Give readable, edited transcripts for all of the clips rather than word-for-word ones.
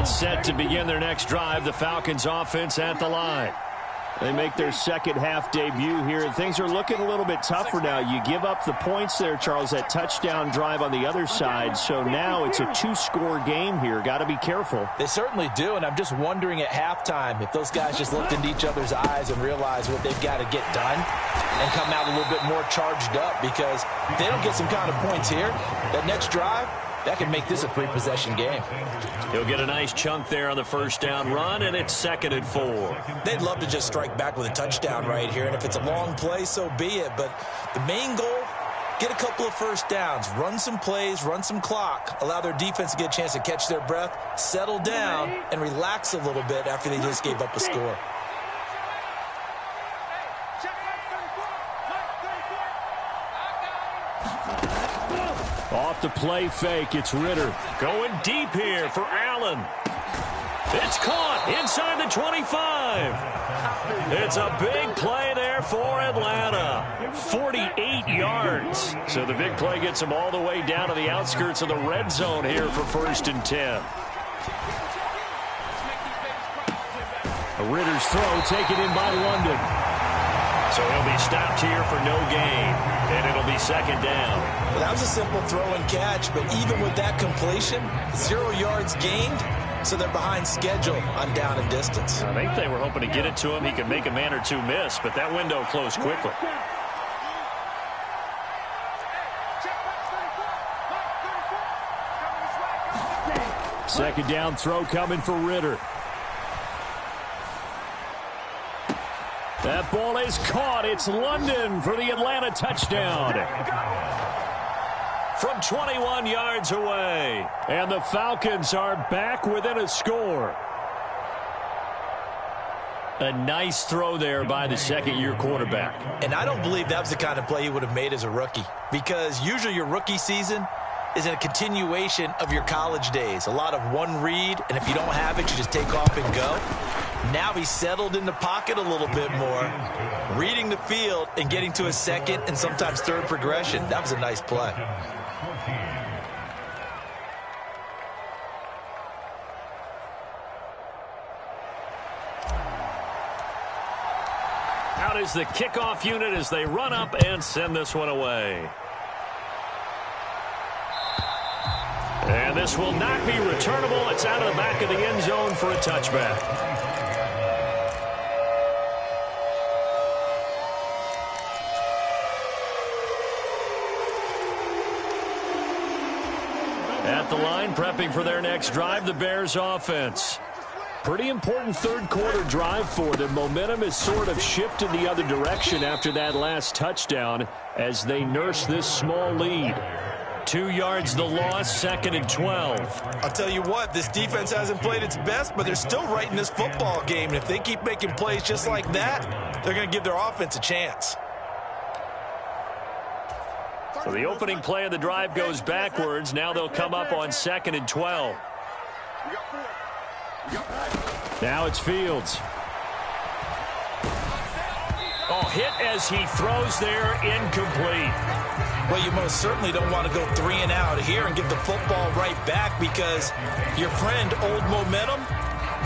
All set to begin their next drive. The Falcons offense at the line. They make their second half debut here, and things are looking a little bit tougher now. You give up the points there, Charles, that touchdown drive on the other side. So now it's a two-score game here. Got to be careful. They certainly do, and I'm just wondering at halftime if those guys just looked into each other's eyes and realized what they've got to get done and come out a little bit more charged up, because if they don't get some kind of points here, that next drive, that could make this a three-possession game. He'll get a nice chunk there on the first down run, and it's 2nd and 4. They'd love to just strike back with a touchdown right here, and if it's a long play, so be it. But the main goal, get a couple of first downs, run some plays, run some clock, allow their defense to get a chance to catch their breath, settle down, and relax a little bit after they just gave up a score. Off the play fake, it's Ritter. Going deep here for Allen. It's caught inside the 25. It's a big play there for Atlanta. 48 yards. So the big play gets them all the way down to the outskirts of the red zone here for 1st and 10. A Ritter's throw taken in by London. So he'll be stopped here for no gain, and it'll be 2nd down. Well, that was a simple throw and catch, but even with that completion, 0 yards gained, so they're behind schedule on down and distance. I think they were hoping to get it to him. He could make a man or two miss, but that window closed quickly. Second down throw coming for Ritter. That ball is caught. It's London for the Atlanta touchdown. From 21 yards away. And the Falcons are back within a score. A nice throw there by the second-year quarterback. And I don't believe that was the kind of play he would have made as a rookie, because usually your rookie season is a continuation of your college days. A lot of one read, and if you don't have it, you just take off and go. Now he's settled in the pocket a little bit more, reading the field and getting to a second and sometimes third progression. That was a nice play. Out is the kickoff unit as they run up and send this one away. And this will not be returnable. It's out of the back of the end zone for a touchback. At the line, prepping for their next drive, the Bears offense. Pretty important third quarter drive for them. Momentum has sort of shifted the other direction after that last touchdown as they nurse this small lead. 2 yards the loss, 2nd and 12. I'll tell you what, this defense hasn't played its best, but they're still right in this football game. And if they keep making plays just like that, they're going to give their offense a chance. So the opening play of the drive goes backwards. Now they'll come up on 2nd and 12. Now it's Fields. Oh, hit as he throws there, incomplete. Well, you most certainly don't want to go 3 and out here and give the football right back, because your friend, Old Momentum,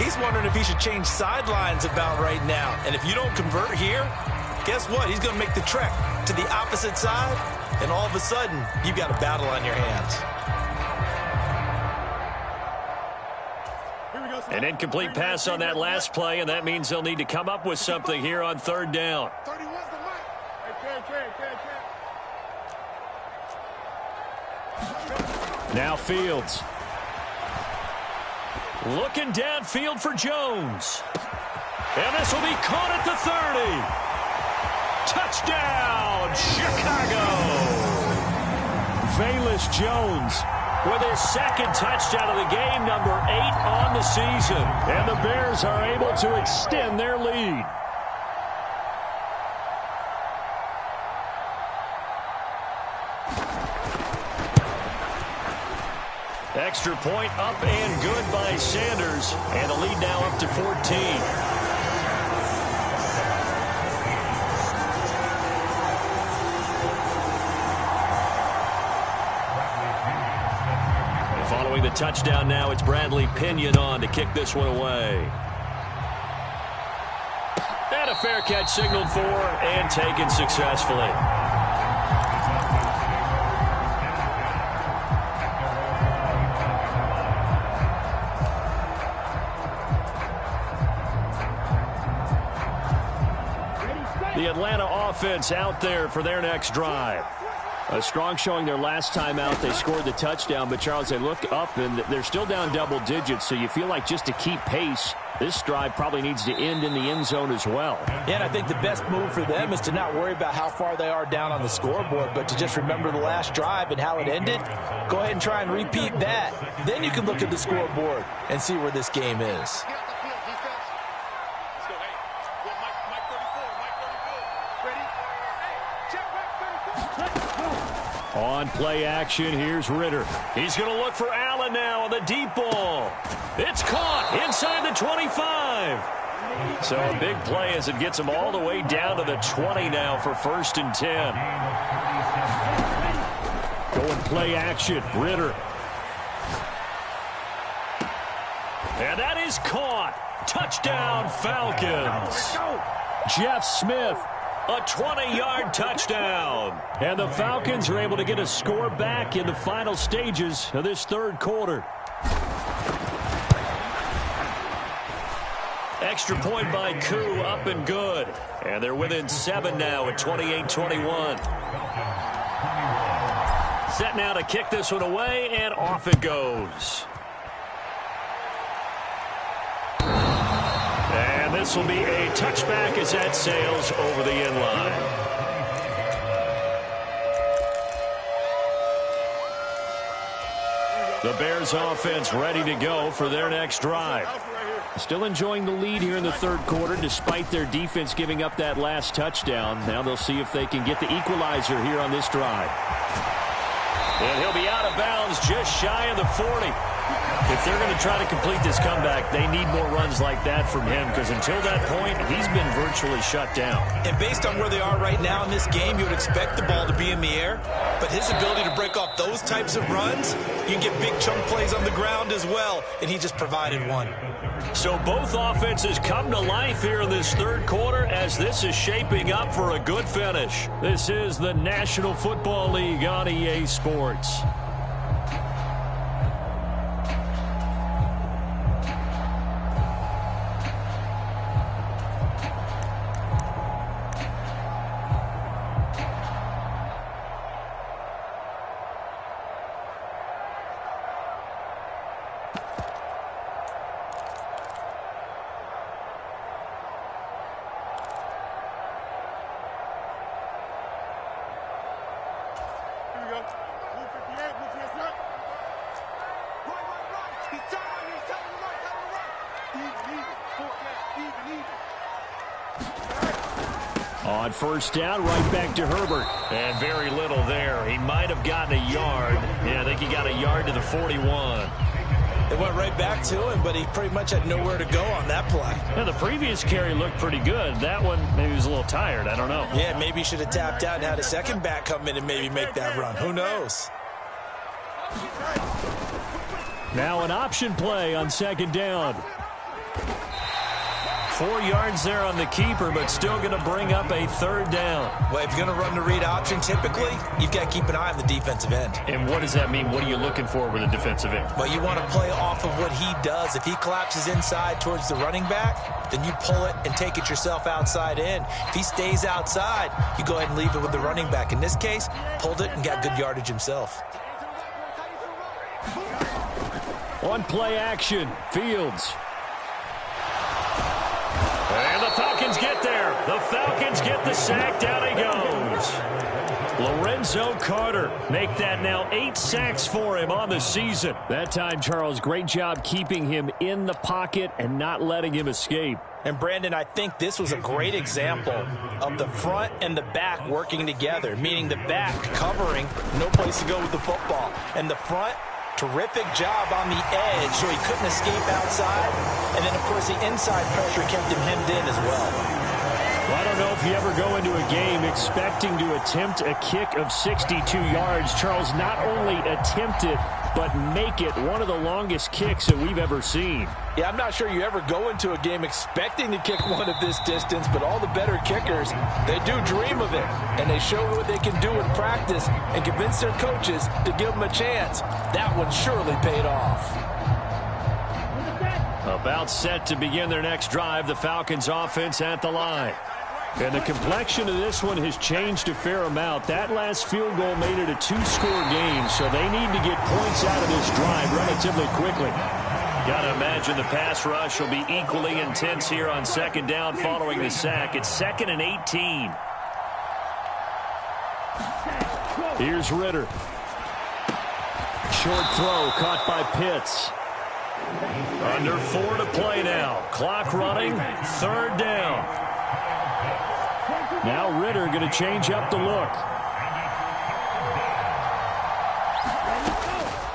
he's wondering if he should change sidelines about right now. And if you don't convert here, guess what? He's going to make the trek to the opposite side, and all of a sudden, you've got a battle on your hands. An incomplete pass on that last play, and that means they'll need to come up with something here on 3rd down. Now Fields. Looking downfield for Jones. And this will be caught at the 30. Touchdown, Chicago. Velus Jones with his 2nd touchdown of the game, number 8 on the season. And the Bears are able to extend their lead. Extra point up and good by Sanders. And the lead now up to 14. Showing the touchdown now, it's Bradley Pinion on to kick this one away. And a fair catch signaled for and taken successfully. The Atlanta offense out there for their next drive. A strong showing their last time out. They scored the touchdown, but, Charles, they look up, and they're still down double digits, so you feel like just to keep pace, this drive probably needs to end in the end zone as well. Yeah, and I think the best move for them is to not worry about how far they are down on the scoreboard, but to just remember the last drive and how it ended. Go ahead and try and repeat that. Then you can look at the scoreboard and see where this game is. On play action, here's Ritter. He's going to look for Allen now on the deep ball. It's caught inside the 25. So a big play as it gets him all the way down to the 20 now for 1st and 10. Going play action, Ritter. And that is caught. Touchdown, Falcons. Jeff Smith. A 20-yard touchdown. And the Falcons are able to get a score back in the final stages of this third quarter. Extra point by Koo, up and good. And they're within 7 now at 28-21. Set now to kick this one away, and off it goes. And this will be a touchback as that sails over the end line. The Bears offense ready to go for their next drive. Still enjoying the lead here in the third quarter despite their defense giving up that last touchdown. Now they'll see if they can get the equalizer here on this drive. And he'll be out of bounds just shy of the 40. If they're going to try to complete this comeback, they need more runs like that from him, because until that point, he's been virtually shut down. And based on where they are right now in this game, you would expect the ball to be in the air. But his ability to break off those types of runs, you can get big chunk plays on the ground as well, and he just provided one. So both offenses come to life here in this third quarter as this is shaping up for a good finish. This is the National Football League on EA Sports. On first down, right back to Herbert. And very little there. He might have gotten a yard. Yeah, I think he got a yard to the 41. It went right back to him, but he pretty much had nowhere to go on that play. Yeah, the previous carry looked pretty good. That one, maybe he was a little tired. I don't know. Yeah, maybe he should have tapped out and had a second back come in and maybe make that run. Who knows? Now an option play on second down. 4 yards there on the keeper, but still going to bring up a third down. Well, if you're going to run the read option, typically, you've got to keep an eye on the defensive end. And what does that mean? What are you looking for with a defensive end? Well, you want to play off of what he does. If he collapses inside towards the running back, then you pull it and take it yourself outside in. If he stays outside, you go ahead and leave it with the running back. In this case, pulled it and got good yardage himself. On play action, Fields. And the Falcons get there. The Falcons get the sack. Down he goes. Lorenzo Carter make that now 8 sacks for him on the season. That time, Charles, great job keeping him in the pocket and not letting him escape. And, Brandon, I think this was a great example of the front and the back working together, meaning the back covering, no place to go with the football, and the front, terrific job on the edge so he couldn't escape outside. And then, of course, the inside pressure kept him hemmed in as well. Well, I don't know if you ever go into a game expecting to attempt a kick of 62 yards. Charles, not only attempt it, but make it one of the longest kicks that we've ever seen. Yeah, I'm not sure you ever go into a game expecting to kick one of this distance, but all the better kickers, they do dream of it, and they show what they can do in practice and convince their coaches to give them a chance. That one surely paid off. About set to begin their next drive, the Falcons offense at the line. And the complexion of this one has changed a fair amount. That last field goal made it a two-score game, so they need to get points out of this drive relatively quickly. Got to imagine the pass rush will be equally intense here on second down following the sack. It's 2nd and 18. Here's Ritter. Short throw caught by Pitts. Under 4 to play now. Clock running. 3rd down. Now Ritter going to change up the look.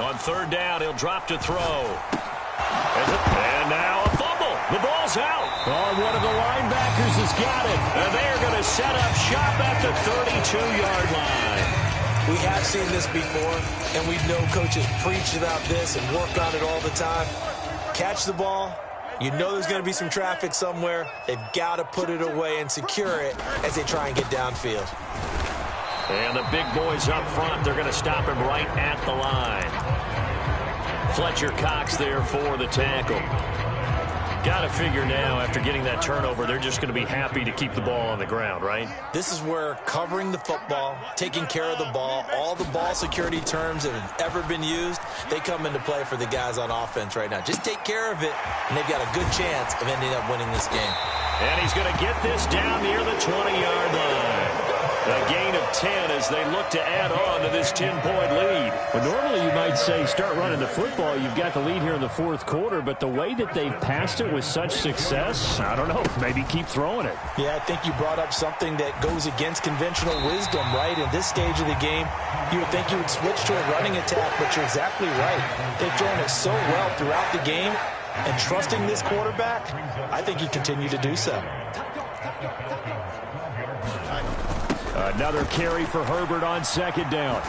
On 3rd down, he'll drop to throw. And now a fumble. The ball's out. Oh, one of the linebackers has got it. And they are going to set up shop at the 32-yard line. We have seen this before, and we know coaches preach about this and work on it all the time. Catch the ball. You know there's going to be some traffic somewhere. They've got to put it away and secure it as they try and get downfield. And the big boys up front, they're going to stop him right at the line. Fletcher Cox there for the tackle. Got to figure now, after getting that turnover, they're just going to be happy to keep the ball on the ground, right? This is where covering the football, taking care of the ball, all the ball security terms that have ever been used, they come into play for the guys on offense right now. Just take care of it, and they've got a good chance of ending up winning this game. And he's going to get this down near the 20-yard line. A gain of 10 as they look to add on to this 10-point lead. Well, normally you might say start running the football. You've got the lead here in the 4th quarter, but the way that they've passed it with such success, I don't know, maybe keep throwing it. Yeah, I think you brought up something that goes against conventional wisdom, right? In this stage of the game, you would think you would switch to a running attack, but you're exactly right. They've thrown it so well throughout the game, and trusting this quarterback, I think you continue to do so. Another carry for Herbert on 2nd down.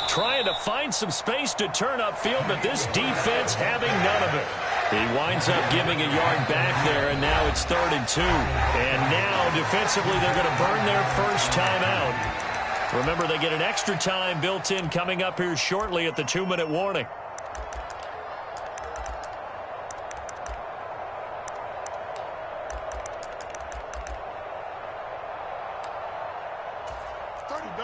Trying to find some space to turn upfield, but this defense having none of it. He winds up giving a yard back there, and now it's 3rd and 2. And now, defensively, they're going to burn their first timeout. Remember, they get an extra time built in coming up here shortly at the 2-minute warning.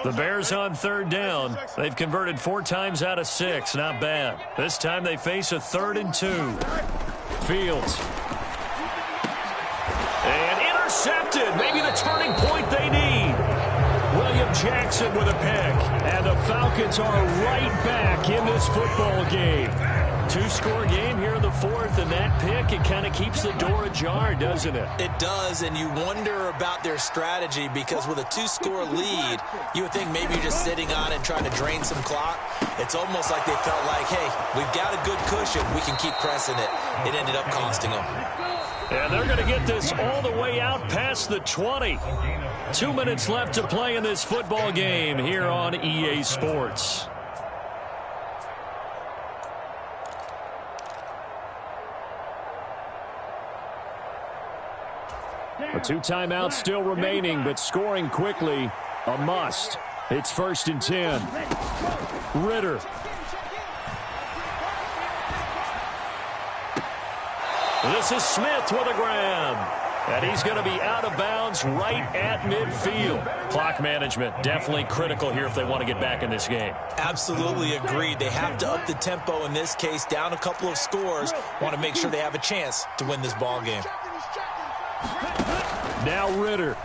The Bears on 3rd down. They've converted 4 times out of 6. Not bad. This time they face a 3rd and 2. Fields. And intercepted. Maybe the turning point they need. William Jackson with a pick. And the Falcons are right back in this football game. 2-score game here in the 4th, and that pick, it kind of keeps the door ajar, doesn't it? It does, and you wonder about their strategy because with a 2-score lead, you would think maybe you're just sitting on it and trying to drain some clock. It's almost like they felt like, hey, we've got a good cushion. We can keep pressing it. It ended up costing them. And they're going to get this all the way out past the 20. 2 minutes left to play in this football game here on EA Sports. The 2 timeouts still remaining, but scoring quickly, a must. It's 1st and 10. Ritter. This is Smith with a grab. And he's going to be out of bounds right at midfield. Clock management definitely critical here if they want to get back in this game. Absolutely agreed. They have to up the tempo in this case, down a couple of scores. Want to make sure they have a chance to win this ball game. Now Ritter.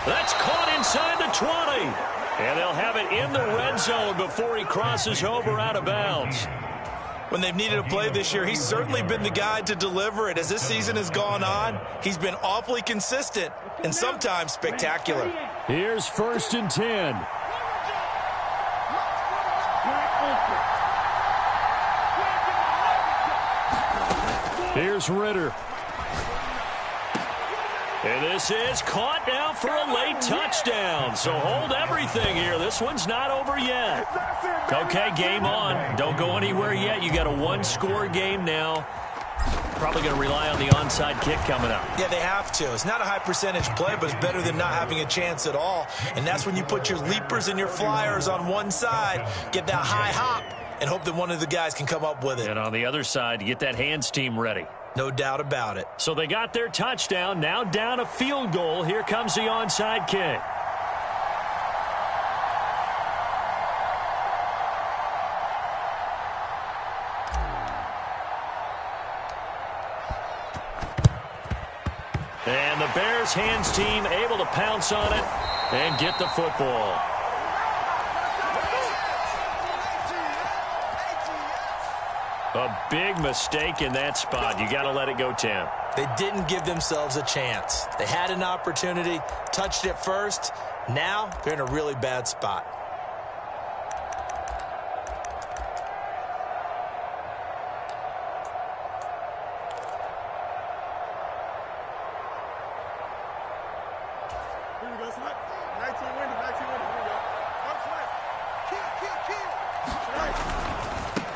That's caught inside the 20. And they'll have it in the red zone before he crosses over out of bounds. When they've needed a play this year, he's certainly been the guy to deliver it. As this season has gone on, he's been awfully consistent and sometimes spectacular. Here's 1st and 10. Here's Ritter. And this is caught now for a late touchdown. So hold everything here. This one's not over yet. Okay, game on. Don't go anywhere yet. You got a one-score game now. Probably going to rely on the onside kick coming up. Yeah, they have to. It's not a high percentage play, but it's better than not having a chance at all. And that's when you put your leapers and your flyers on one side, get that high hop, and hope that one of the guys can come up with it. And on the other side, you get that hands team ready. No doubt about it. So they got their touchdown. Now down a field goal. Here comes the onside kick. And the Bears hands team able to pounce on it and get the football. A big mistake in that spot. You got to let it go, Tim. They didn't give themselves a chance. They had an opportunity, touched it first. Now they're in a really bad spot.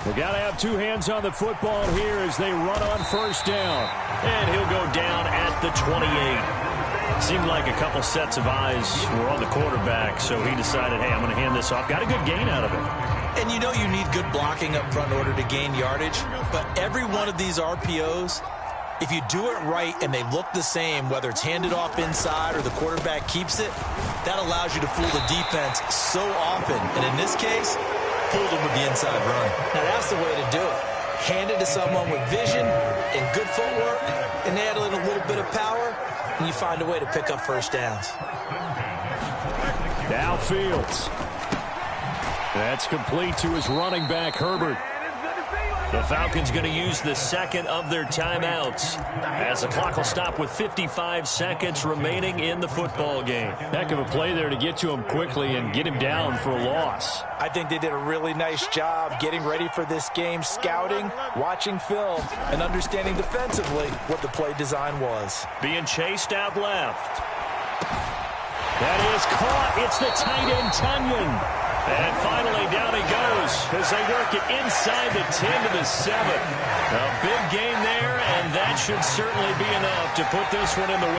We got to have two hands on the football here as they run on first down. And he'll go down at the 28. Seemed like a couple sets of eyes were on the quarterback, so he decided, hey, I'm going to hand this off. Got a good gain out of it. And you know you need good blocking up front in order to gain yardage, but every one of these RPOs, if you do it right and they look the same, whether it's handed off inside or the quarterback keeps it, that allows you to fool the defense so often. And in this case, fooled them with the inside run. Now that's the way to do it. Hand it to someone with vision and good footwork, and add in a little bit of power, and you find a way to pick up first downs. Now Fields. That's complete to his running back, Herbert. The Falcons going to use the second of their timeouts as the clock will stop with 55 seconds remaining in the football game. Heck of a play there to get to him quickly and get him down for a loss. I think they did a really nice job getting ready for this game, scouting, watching film, and understanding defensively what the play design was. Being chased out left. That is caught. It's the tight end, Tunyon. And finally, down he goes as they work it inside the 10 to the 7. A big game there, and that should certainly be enough to put this one in the